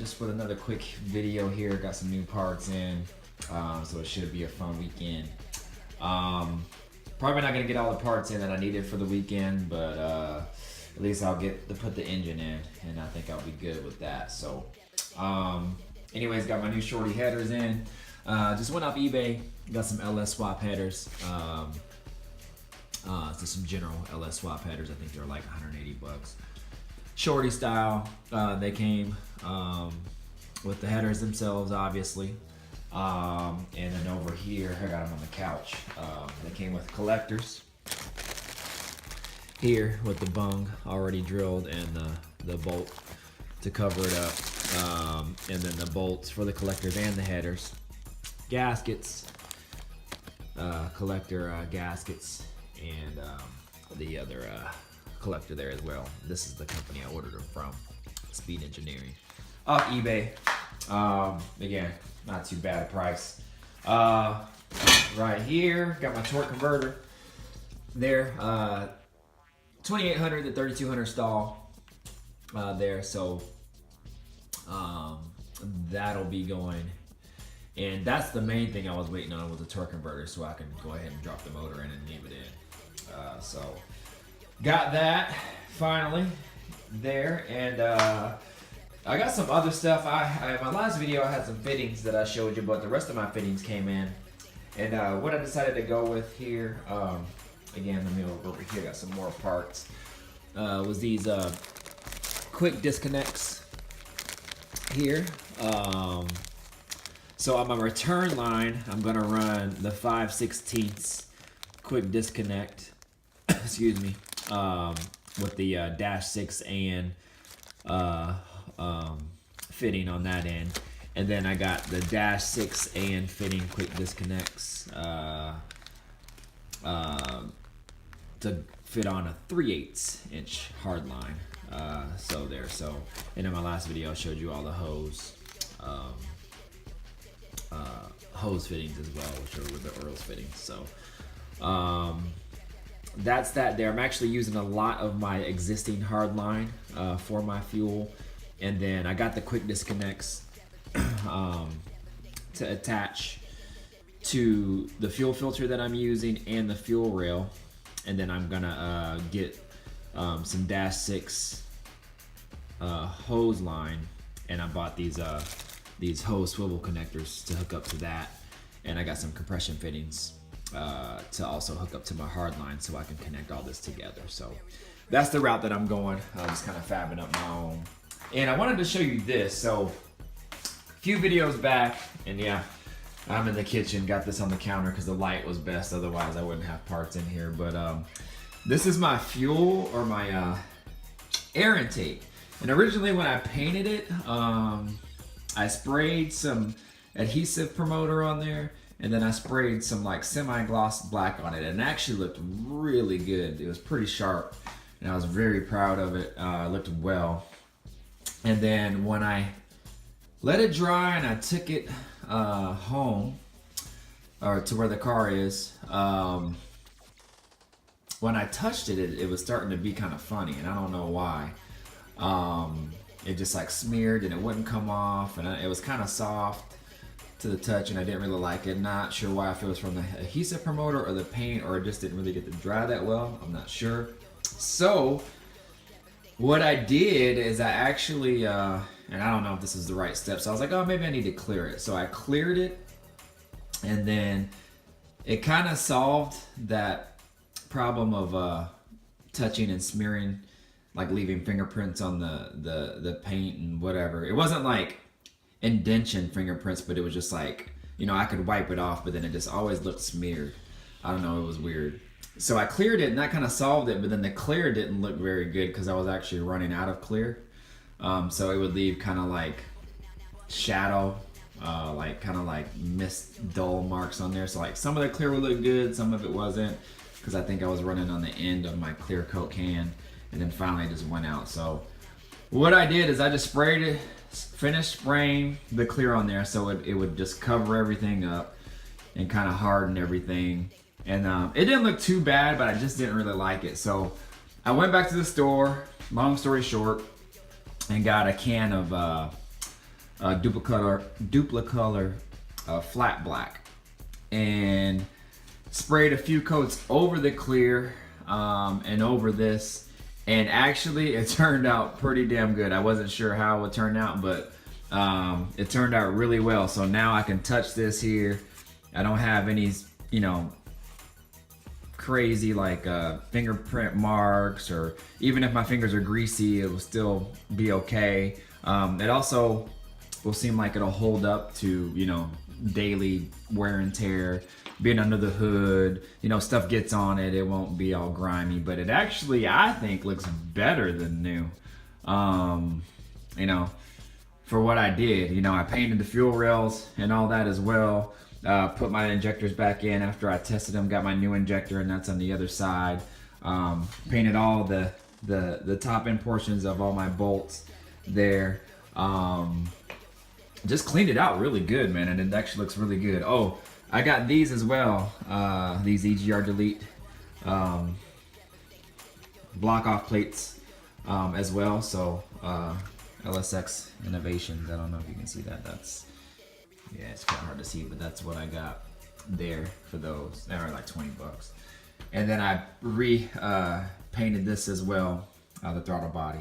just with another quick video here. Got some new parts in, so it should be a fun weekend. Probably not gonna get all the parts in that I needed for the weekend, but at least I'll get to put the engine in, and I think I'll be good with that. So, anyways, got my new shorty headers in. Just went off eBay, got some LS swap headers. So some general LS swap headers. I think they're like 180 bucks. Shorty style. They came with the headers themselves, obviously. And then over here, I got them on the couch. They came with collectors. Here with the bung already drilled and the bolt to cover it up. And then the bolts for the collectors and the headers. Gaskets. Collector gaskets. And the other collector there as well. This is the company I ordered them from, Speed Engineering, off eBay. Again, not too bad a price. Right here, got my torque converter there. 2800 to 3200 stall there. So that'll be going. And that's the main thing I was waiting on, was a torque converter, so I can go ahead and drop the motor in and leave it in. So got that finally there, and I got some other stuff. In my last video I had some fittings that I showed you, but the rest of my fittings came in. And what I decided to go with here, again, let me over here, got some more parts, was these quick disconnects here. So on my return line, I'm gonna run the 5/16 quick disconnect, excuse me, with the -6 and fitting on that end. And then I got the -6 and fitting quick disconnects to fit on a 3/8 inch hard line. So there, and in my last video I showed you all the hose fittings as well, which are with the Earl's fittings. So that's that there. I'm actually using a lot of my existing hard line for my fuel, and then I got the quick disconnects to attach to the fuel filter that I'm using and the fuel rail. And then I'm gonna get some -6 hose line, and I bought these hose swivel connectors to hook up to that, and I got some compression fittings to also hook up to my hard line, so I can connect all this together. So that's the route that I'm going. I'm just kind of fabbing up my own. And I wanted to show you this. So a few videos back, and yeah, I'm in the kitchen, got this on the counter because the light was best, otherwise I wouldn't have parts in here. But this is my fuel, or my air intake. And originally when I painted it, I sprayed some adhesive promoter on there, and then I sprayed some like semi-gloss black on it, and it actually looked really good. It was pretty sharp, and I was very proud of it. It looked well. And then when I let it dry and I took it home, or to where the car is, when I touched it, it was starting to be kind of funny, and I don't know why. It just like smeared and it wouldn't come off, and it was kind of soft to the touch, and I didn't really like it. Not sure why, if it was from the adhesive promoter or the paint, or it just didn't really get to dry that well. I'm not sure. So what I did is I actually, and I don't know if this is the right step, so I was like, oh, maybe I need to clear it. So I cleared it, and then it kind of solved that problem of touching and smearing, like leaving fingerprints on the paint and whatever. It wasn't like indention fingerprints, but it was just like, you know, I could wipe it off, but then it just always looked smeared. I don't know, it was weird. So I cleared it, and that kind of solved it, but then the clear didn't look very good because I was actually running out of clear. So it would leave kind of like shadow, like kind of like mist dull marks on there. So like some of the clear would look good, some of it wasn't, because I think I was running on the end of my clear coat can, and then finally it just went out. So what I did is I just sprayed it, finished spraying the clear on there, so it would just cover everything up and kind of harden everything. And it didn't look too bad, but I just didn't really like it. So I went back to the store, long story short, and got a can of duplicolor flat black, and sprayed a few coats over the clear and over this, and actually it turned out pretty damn good. I wasn't sure how it would turn out, but it turned out really well. So now I can touch this here. I don't have any, you know, crazy like fingerprint marks, or even if my fingers are greasy, it will still be okay. It also will seem like it'll hold up to, you know, daily wear and tear, being under the hood, you know, stuff gets on it, it won't be all grimy, but it actually, I think, looks better than new. You know, for what I did, you know, I painted the fuel rails and all that as well. Put my injectors back in after I tested them, got my new injector, and that's on the other side. Painted all the top end portions of all my bolts there. Just cleaned it out really good, man, and it actually looks really good. Oh, I got these as well, these EGR Delete block off plates as well. So LSX Innovations, I don't know if you can see that. That's, yeah, it's kind of hard to see, but that's what I got there for those. They were like 20 bucks. And then I painted this as well, the throttle body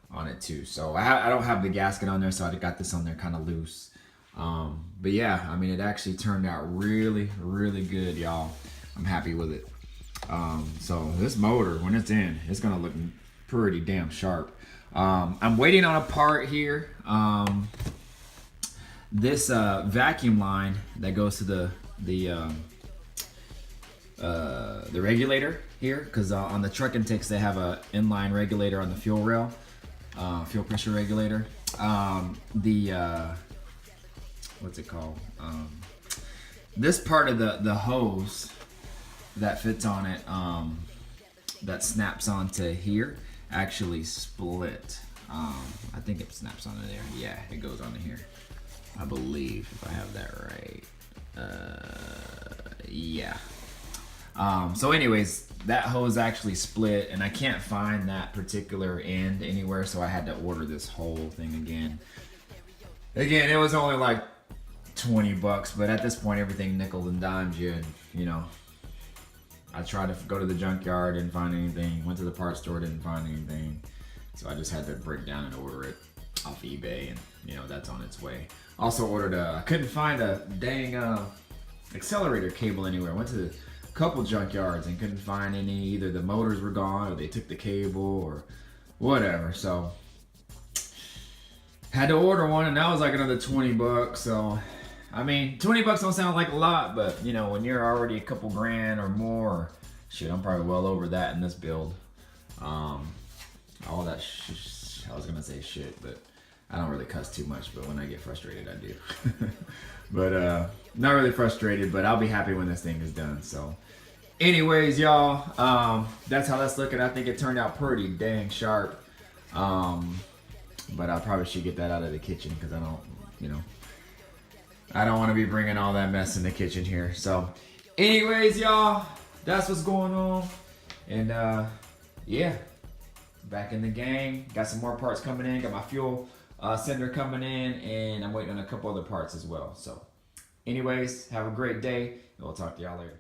on it too. So I don't have the gasket on there, so I got this on there kind of loose. But yeah, I mean, it actually turned out really, really good, y'all. I'm happy with it. So this motor, when it's in, it's gonna look pretty damn sharp. I'm waiting on a part here. This vacuum line that goes to the regulator here, because on the truck intakes they have a inline regulator on the fuel rail, fuel pressure regulator. What's it called? This part of the hose that fits on it, that snaps onto here, actually split. I think it snaps onto there. Yeah, it goes onto here, I believe, if I have that right. Yeah. So anyways, that hose actually split, and I can't find that particular end anywhere, so I had to order this whole thing again. Again, it was only like 20 bucks, but at this point everything nickel and dimes you, and you know, I tried to go to the junkyard, didn't find anything, went to the parts store, didn't find anything, so I just had to break down and order it off eBay, and you know, that's on its way. Also ordered I couldn't find a dang accelerator cable anywhere. I went to a couple junkyards and couldn't find any. Either the motors were gone or they took the cable or whatever, so had to order one, and that was like another 20 bucks. So I mean, 20 bucks don't sound like a lot, but you know, when you're already a couple grand or more, shit, I'm probably well over that in this build. All that I was gonna say shit, but I don't really cuss too much, but when I get frustrated, I do. But not really frustrated, but I'll be happy when this thing is done. So anyways, y'all, that's how that's looking. I think it turned out pretty dang sharp. But I probably should get that out of the kitchen, because I don't, you know, I don't want to be bringing all that mess in the kitchen here. So anyways, y'all, that's what's going on. And yeah, back in the game. Got some more parts coming in. Got my fuel sender coming in, and I'm waiting on a couple other parts as well. So anyways, have a great day, and we'll talk to y'all later.